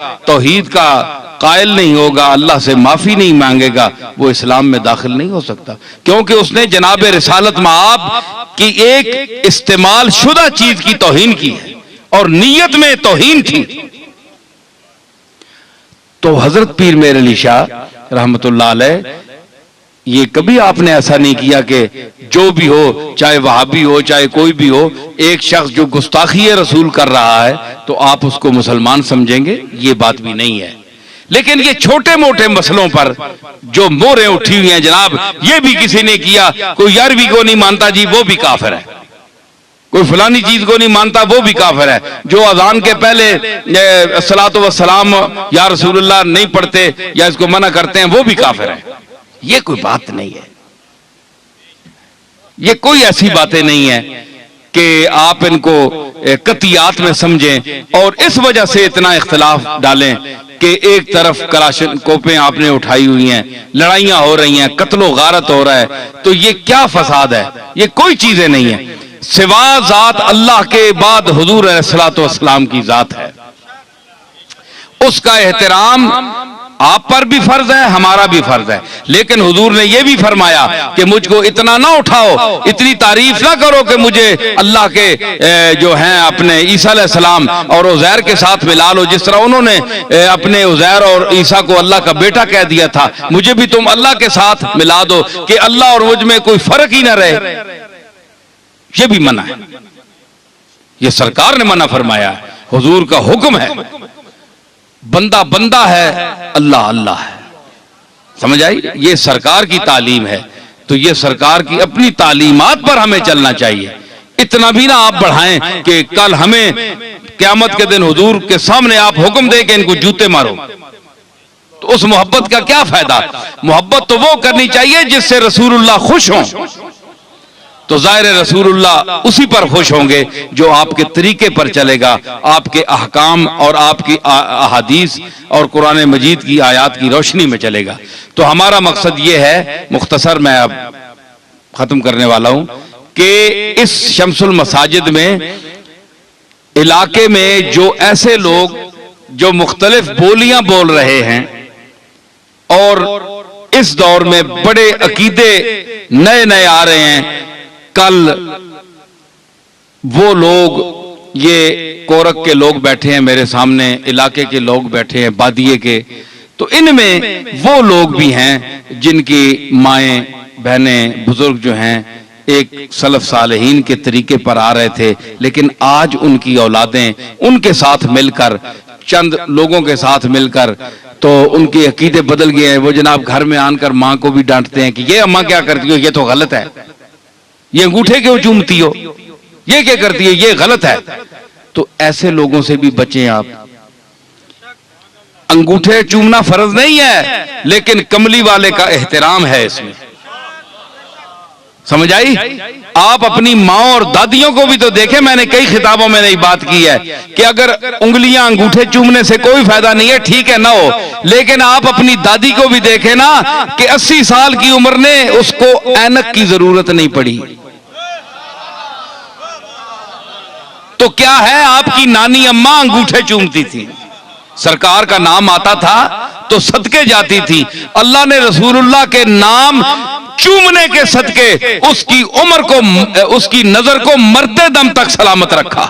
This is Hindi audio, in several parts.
तौहीद का कायल नहीं होगा, अल्लाह से माफी नहीं मांगेगा, वो इस्लाम में दाखिल नहीं हो सकता, क्योंकि उसने जनाब रिसालत मआब की एक इस्तेमाल शुदा चीज की तौहीन की है और नीयत में तौहीन थी। तो हजरत पीर मेर अली शाह रहमतुल्लाह अलैह, ये कभी आपने ऐसा नहीं किया कि जो भी हो, चाहे वहाबी हो चाहे कोई भी हो, एक शख्स जो गुस्ताखी रसूल कर रहा है तो आप उसको मुसलमान समझेंगे, ये बात भी नहीं है। लेकिन ये छोटे मोटे मसलों पर जो मोहरें उठी हुई हैं जनाब, ये भी किसी ने किया, कोई 11वीं को नहीं मानता जी वो भी काफिर है, कोई फलानी चीज को नहीं मानता वो भी काफिर है, जो अजान के पहले अस्सलातु वस्सलाम या रसूलुल्लाह नहीं पढ़ते या इसको मना करते हैं वो भी काफिर है। ये कोई बात नहीं है, ये कोई ऐसी बातें नहीं है कि आप इनको कतियात में समझें और इस वजह से इतना इख्तिलाफ डालें कि एक तरफ कलाशनकोपें आपने उठाई हुई हैं, लड़ाइयां हो रही हैं, कत्लो गारत हो रहा है, तो ये क्या फसाद है? ये कोई चीजें नहीं है, सिवा जात अल्लाह के बाद हुजूर अलैहिस्सलातु वस्सलाम की जात है, उसका एहतराम आप पर भी फर्ज है, हमारा भी फर्ज है। लेकिन हुजूर ने यह भी फरमाया कि मुझको इतना ना उठाओ, इतनी तारीफ ना करो कि मुझे अल्लाह के जो हैं अपने ईसा अलैहिस्सलाम और उज़ैर के साथ मिला लो, जिस तरह उन्होंने अपने उज़ैर और ईसा को अल्लाह का बेटा कह दिया था, मुझे भी तुम अल्लाह के साथ मिला दो कि अल्लाह और मुझ में कोई फर्क ही ना रहे। यह भी मना है, यह सरकार ने मना फरमाया है, हुजूर का हुक्म है। बंदा बंदा है, अल्लाह अल्लाह है, समझ आई? ये सरकार की तालीम है, तो ये सरकार की अपनी तालीमात पर हमें चलना चाहिए। इतना भी ना आप बढ़ाएं कि कल हमें क़यामत के दिन हुजूर के सामने आप हुक्म दे के इनको जूते मारो, तो उस मोहब्बत का क्या फायदा? मोहब्बत तो वो करनी चाहिए जिससे रसूलुल्लाह खुश हों, तो ज़ाहिर रसूलुल्लाह उसी पर खुश होंगे जो आपके तरीके पर चलेगा, आपके अहकाम और आपकी अहादीस और कुरान मजीद की आयात की रोशनी में चलेगा। तो हमारा मकसद ये है, मुख्तसर मैं अब खत्म करने वाला हूं, कि इस शम्सुल मसाजिद में इलाके में जो ऐसे लोग जो मुख्तलिफ बोलियां बोल रहे हैं और इस दौर में बड़े अकीदे नए नए आ रहे हैं, कल वो लोग, ये कोरक के लोग बैठे हैं मेरे सामने, इलाके के लोग बैठे हैं बादिये के, तो इनमें वो लोग भी हैं जिनकी माएं बहनें बुजुर्ग जो हैं एक सलफ सालेहीन के तरीके पर आ रहे थे, लेकिन आज उनकी औलादें उनके साथ मिलकर, चंद लोगों के साथ मिलकर, तो उनके अकीदे बदल गए हैं। वो जनाब घर में आकर माँ को भी डांटते हैं कि ये अम्मा क्या करती हो, ये तो गलत है, ये अंगूठे क्यों चूमती हो, ये क्या करती है, ये गलत है। तो ऐसे लोगों से भी बचें आप। अंगूठे चूमना फर्ज नहीं है, लेकिन कमली वाले का एहतराम है इसमें, समझ आई? आप अपनी माँ और दादियों को भी तो देखें, मैंने कई खिताबों में नई बात की है कि अगर उंगलियां अंगूठे चूमने से कोई फायदा नहीं है, ठीक है ना हो, लेकिन आप अपनी दादी को भी देखें ना कि 80 साल की उम्र ने उसको ऐनक की जरूरत नहीं पड़ी, तो क्या है, आपकी नानी अम्मा अंगूठे चूमती थी, सरकार का नाम आता था तो सदके जाती थी, अल्लाह ने रसूलुल्लाह के नाम चूमने के सदके उसकी उम्र को, उसकी नजर को मरते दम तक सलामत रखा।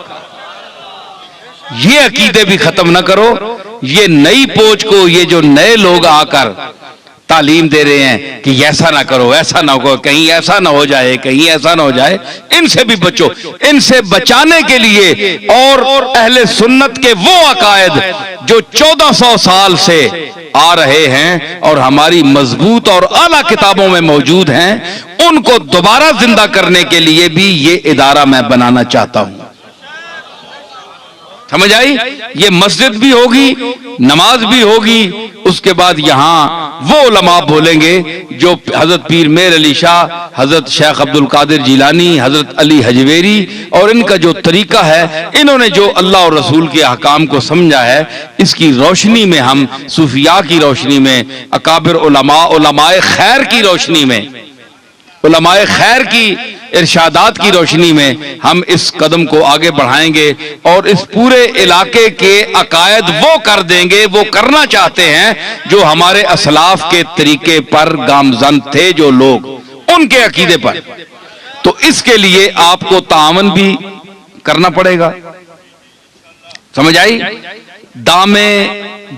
ये अकीदे भी खत्म ना करो, ये नई पोच को ये जो नए लोग आकर तालीम दे रहे हैं कि ऐसा ना करो, ऐसा ना हो, कहीं ऐसा ना हो जाए, कहीं ऐसा ना हो जाए, इनसे भी बचो। इनसे बचाने के लिए और अहले सुन्नत के वो अकायद जो 1400 साल से आ रहे हैं और हमारी मजबूत और आला किताबों में मौजूद हैं, उनको दोबारा जिंदा करने के लिए भी ये इदारा मैं बनाना चाहता हूं, समझ आई? ये मस्जिद भी होगी, नमाज भी होगी, उसके बाद यहां वो उलमा बोलेंगे जो हजरत पीर मेर अली शाह, हजरत शेख अब्दुल कादिर जिलानी, हजरत अली हजवेरी और इनका जो तरीका है, इन्होंने जो अल्लाह और रसूल के अहकाम को समझा है, इसकी रोशनी में हम सूफिया की रोशनी में, अकाबिर उलमा, उलमाए खैर की रोशनी में, उलमाए खैर की इरशादात की रोशनी में हम इस कदम को आगे बढ़ाएंगे और इस पूरे इलाके के अकायद वो कर देंगे, वो करना चाहते हैं जो हमारे असलाफ के तरीके पर गामजन थे, जो लोग उनके अकीदे पर। तो इसके लिए आपको तावन भी करना पड़ेगा। समझ आई? दामे,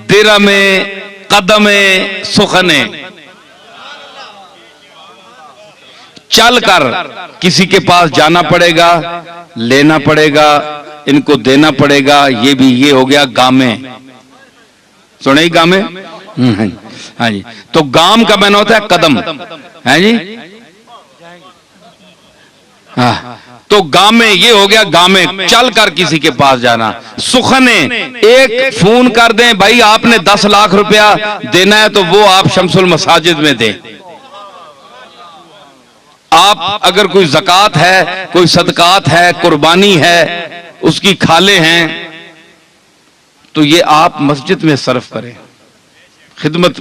दिरमे, कदमे, सुखने, चलकर किसी के पास जाना पड़ेगा, लेना पड़ेगा, इनको देना पड़ेगा। ये भी, ये हो गया गामे। सुने ही गामे? हाँ जी। तो गाम का माना होता है कदम, है जी। हाँ, तो गामे ये हो गया, गामे चलकर किसी के पास जाना। सुखने, एक फोन कर दें, भाई आपने 10 लाख रुपया देना है तो वो आप शमसुल मसाजिद में दें। आप अगर कोई ज़कात है, कोई सदकात है, कुर्बानी है, उसकी खाले हैं, तो ये आप मस्जिद में सर्फ करें, खिदमत